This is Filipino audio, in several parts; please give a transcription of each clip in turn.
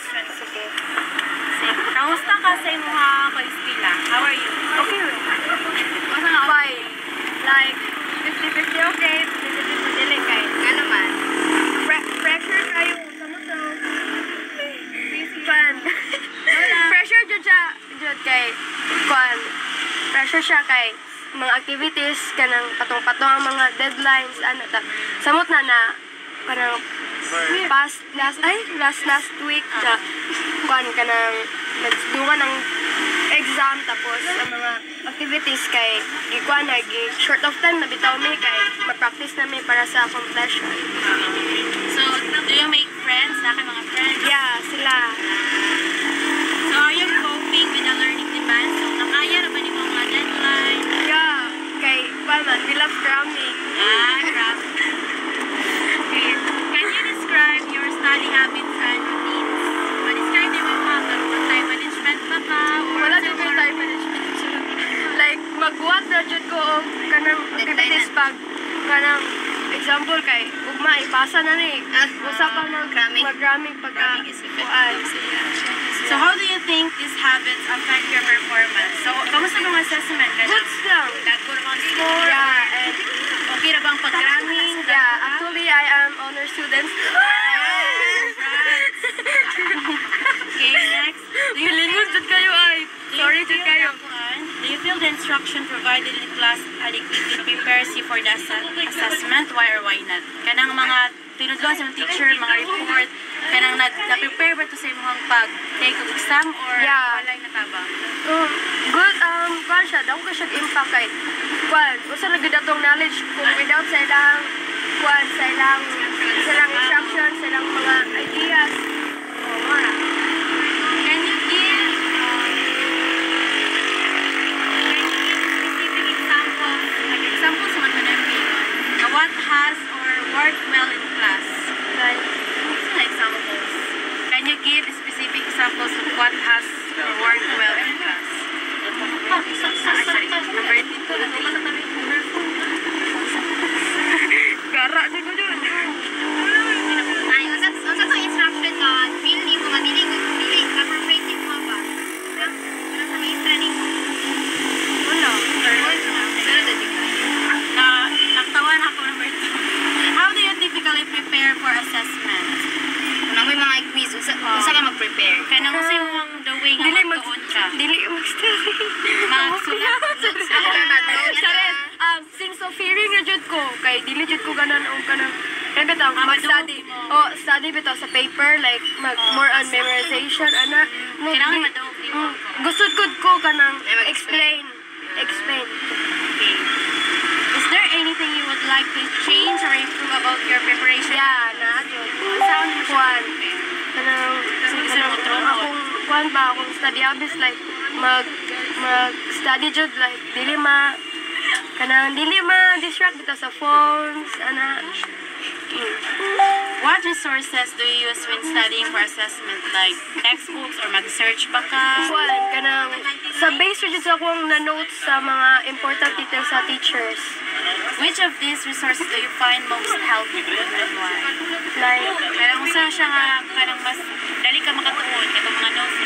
question. Sige. Kamusta ka sa imong ka-eskwela? How are you? Okay. Asa nga Fine. Like, 50-50 okay, 50-50 dili kay. Nga naman. Pressure kayo. Fun. Pressure jud kay kwan. Pressure siya kay mga activities kanang patong-patong ang mga deadlines ano ta. Samot na parang last week na kwan kanang nagduwa ng exam tapos ang mga activities kay gikuan na short of time na bitaw mi kay ma-practice na mi para sa completion. So, do you make friends? Naka mga friends? Yeah, sila. So, are you coping with the learning demands? So, nakaya na ba ni mga deadline? Yeah, kay kwan man, we love cramming. Crap. Okay. Can you describe your study habits and routines? Describe them mga karoon. Time management ba ka? Wala jud ko time management. Like magbuhat na jud ko og kanang activities pag kanang example kay ugma ipasa na ni. Usa pa mag-cramming pagka kuan. So how do you think these habits affect your performance? So, kamusta yung assessment? Goods lang. Dagko naman score? Yeah, and Okay na bang pag-cramming? yeah, actually I am honor student. Okay, next. Hilingon jud kayo ay. Sorry jud kayo. Do you feel the instruction provided in class adequately prepares you for the assessment? Why or why not? Kanang mga tinudlon sa mga teacher, mga report, kanang na-prepare ba ito sa imong pag-take of exam or walay natabang? Good, kwan siya, daw ko siya impact kay kwan, usa na gid atong knowledge kung without sa ilang kwan, sa ilang instructions, sa ilang mga ideas. Mara. Can you give specific examples, like examples man na what has or worked well in class? Like, Some examples. Can you give specific examples of what has or worked well in class? Actually, number 2. gara jud ko jud. Ay, unsa tong instruction ka? Hindi mo madili appropriate mo ba? Wala sa may training mo. Wala. Naktawan ako number 2. How do you typically prepare for assessment? Kung may mga quiz, usa ka mag-prepare. Kaya nang kasi mo the way nga magtuon ka. Dili mag-study. Magsulat. Sares, since so fearing na jud ko kay dili jud ko ganan og kanang kaya bitaw mag-study. Study bitaw sa paper like more on memorization ana. Kailangan madawag mo. Gusto ko kanang explain. Okay. Is there anything you would like to change or improve about your preparation? Yeah, na jud. Sound Kwan. Kanang akong kwan ba akong study habits like mag-study jud like dili ma distract bitaw sa phones ana. What resources do you use when studying for assessment? Like textbooks or mag-search ba ka? Kwan kanang sa base jud sa akong na notes sa mga important details sa teachers. Which of these resources do you find most helpful and why? Like Kaya usa siya nga kanang mas dali ka makatuon katong mga notes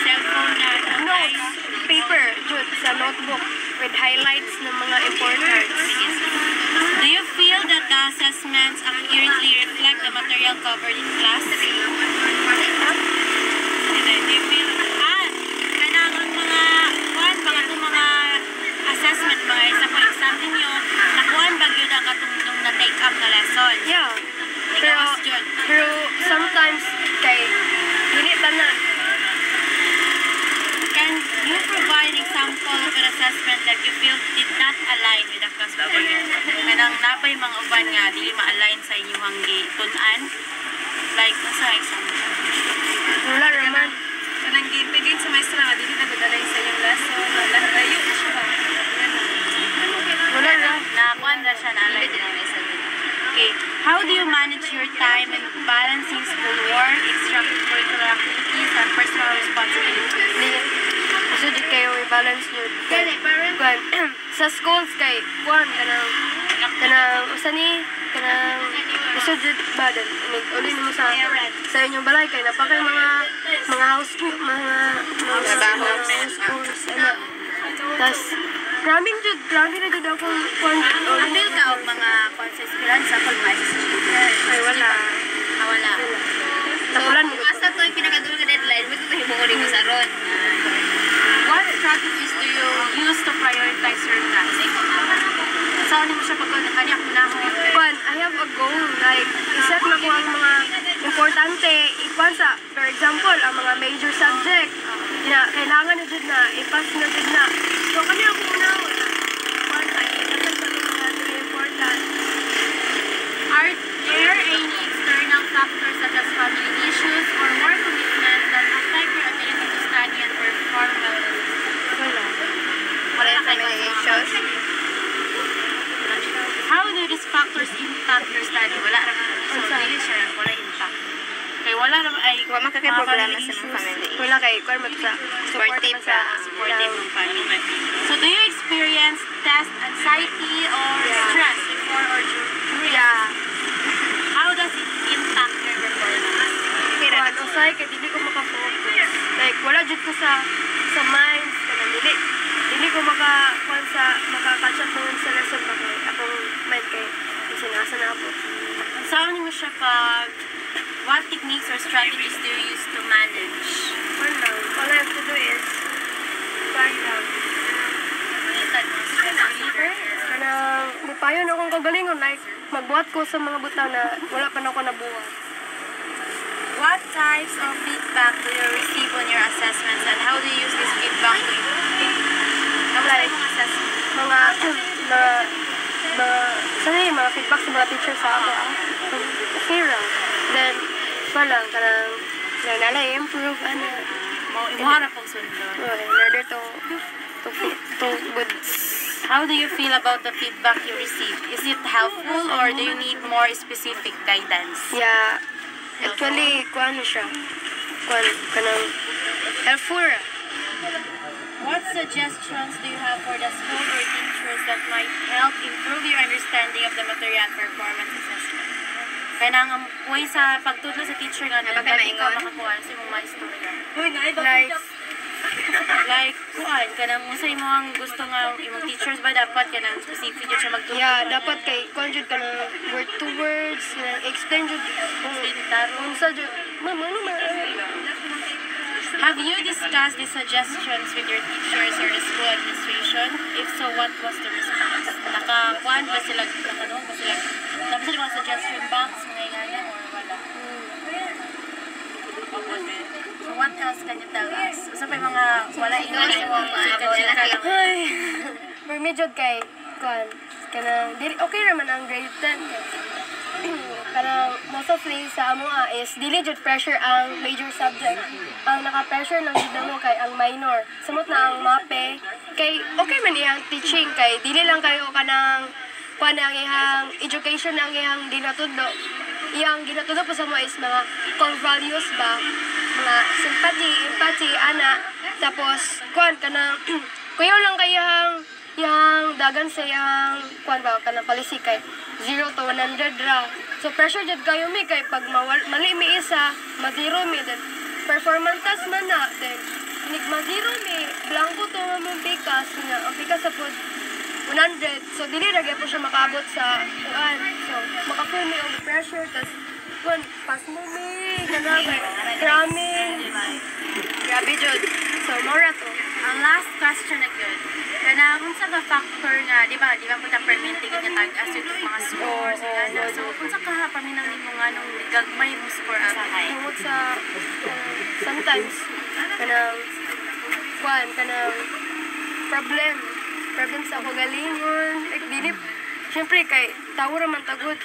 cellphone na notes, paper jud sa notebook with highlights ng mga importance. Do you feel that the assessments accurately reflect the material covered in class? Do you feel kanang ang mga assessment mga isa po exam ninyo nakuhaan ba gyud ang katungtong na take up na lesson? Yeah. Ikaw jud. Pero sometimes kay dili tanan. Can you provide example of an assessment that you feel did not align with the class material? Kanang napay mga uban nga dili ma-align sa inyong gitun-an? Like, sa example? Wala naman. Kanang gipigin sa maestra nga, dili na dadalay sa iyong lesson. Layo na siya ba? Wala na. Nakakuan na siya na align. Okay. How do you manage your time in balancing schoolwork, extracurricular activities, and personal responsibilities? Gusto jud kayo i-balance jud. Kwan sa schools kay kwan kanang usa ni kanang Isod jud ba dan uli mo sa inyong balay kay napakay mga house chores ana. Tas grabe na jud ako Ano ka og mga konsesperansa kung may sa ay wala. wala. Tapulan mo. Asa to yung pinakadulo ka deadline, mo ito himo ko rin sa ron. What strategies do you use to prioritize your tasks? Saan mo siya pagod? Kanya ko na Kwan, I have a goal. Like, iset na ko ang mga importante. Ikwan sa, for example, ang mga major subject. Kailangan na dyan na, ipas na dyan na. So, kanya ako una. Kwan, ay, ipas na mga important. Are there any external factors such as family issues or work commitments that affect your ability to study and perform well? Wala. Wala yung family issues. How do these factors impact your study? Wala naman. So, dili siya, wala impact. Kaya wala naman ay Wa man ka kay mga problema family sa mga issues. family. Wala kay, kwan mo sa Supportive sa Supportive ng family. So, do you experience test anxiety or stress before or during? Yeah. How does it impact your performance? Kwan, usay kay dili ko makafocus. Like, wala jud ko sa minds kanang dili ko makakatch up doon sa lesson ba kay akong mind kay sinasa na ako. Saan mo siya pag what techniques or strategies do you use to manage? Wala. All I have to do is find out. Minsan mo stress reliever? Kanang mupayon akong kagalingon like magbuhat ko sa mga butaw na wala pa na ako nabuhat. What types of feedback do you receive on your assessments and how do you use this feedback to improve? Like, Mga assessment. mga feedback sa mga teacher sa ako. Okay lang. Then, walang kanang improve ano. Imuha pong sundon. In order to good. How do you feel about the feedback you receive? Is it helpful or do you need more specific guidance? Yeah. Actually, kuan siya. Kanang helpful ra. What suggestions do you have for the school or teachers that might help improve your understanding of the material performance assessment? Kanang way sa pagtudlo sa teacher nga na Bakit dati ka maingon? makakuha sa mga istorya. Like, Like, kuan, kanang mo sa imo ang gusto nga imong teachers ba dapat kanang specific yun siya magtudlo? yeah, dapat kay conjugate ka ng word to words, explain jud kung sa jud. Ma'am, ano ma? Have you discussed the suggestions with your teachers or the school administration? If so, what was the response? Nakakuan ba sila, nakanong ba sila, dapat sila mga suggestion box, mga ingana, or wala? So what else can you tell us? Usa pa yung mga wala ingana yung mga chika-chika lang. Ay. For me jud kay kuan kanang dili okay naman ang grade 10 kay kanang most of the sa amo is dili jud pressure ang major subject. Ang naka-pressure lang jud mo kay ang minor. Samot na ang MAPE kay okay man iyang teaching kay dili lang kayo kanang kuan ang ihang education ang ihang ginatudlo. Iyang ginatudlo pa sa mo is mga core values ba, mga sympathy, empathy, ana. Tapos kuan kanang kuyaw lang kay yang dagan sa yang kuan ba kanang policy kay 0 to 100 ra. So pressure jud kayo mi kay pag mali mi isa, ma-zero mi then performance test man na then nig ma-zero mi blanco to mo pikas nga ang pikas sa pod 100. So dili ra gyud po siya makaabot sa kuan. So maka-feel mi og pressure tas kuan pas mo mi kanang cramming. Grabe jud. So mora to. Ang last question na good. Kana unsa ka factor nga, di ba po ta permitting nga tag-as yung mga scores nga. So unsa ka paminaw nimo nga nung gagmay mo score ang high? Tungod sa sometimes kanang kuan kanang problem sa kagalingon like dili syempre kay tawo ra man tagod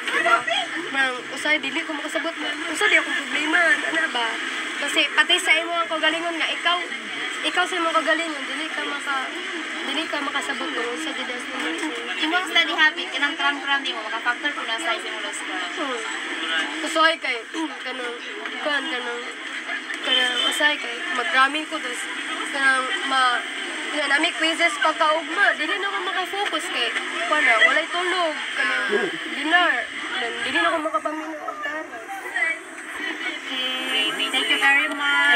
diba nang usay dili ko makasabot usa di akong problema ana ba kasi pati sa imo ang kagalingon nga ikaw sa imong kagalingon dili ka makasabot kung sa didas mo Imong study habit, kanang cram-cram di mo, maka-factor kung nasa isang mo score. Usoy kay kanang usay kay mag-ramming ko dos kanang nami quizzes pagkaugma dili na ko maka-focus kay kuana walay tulog kanang dinar Hindi na ako makapaminaw og taray. Okay, thank you very much.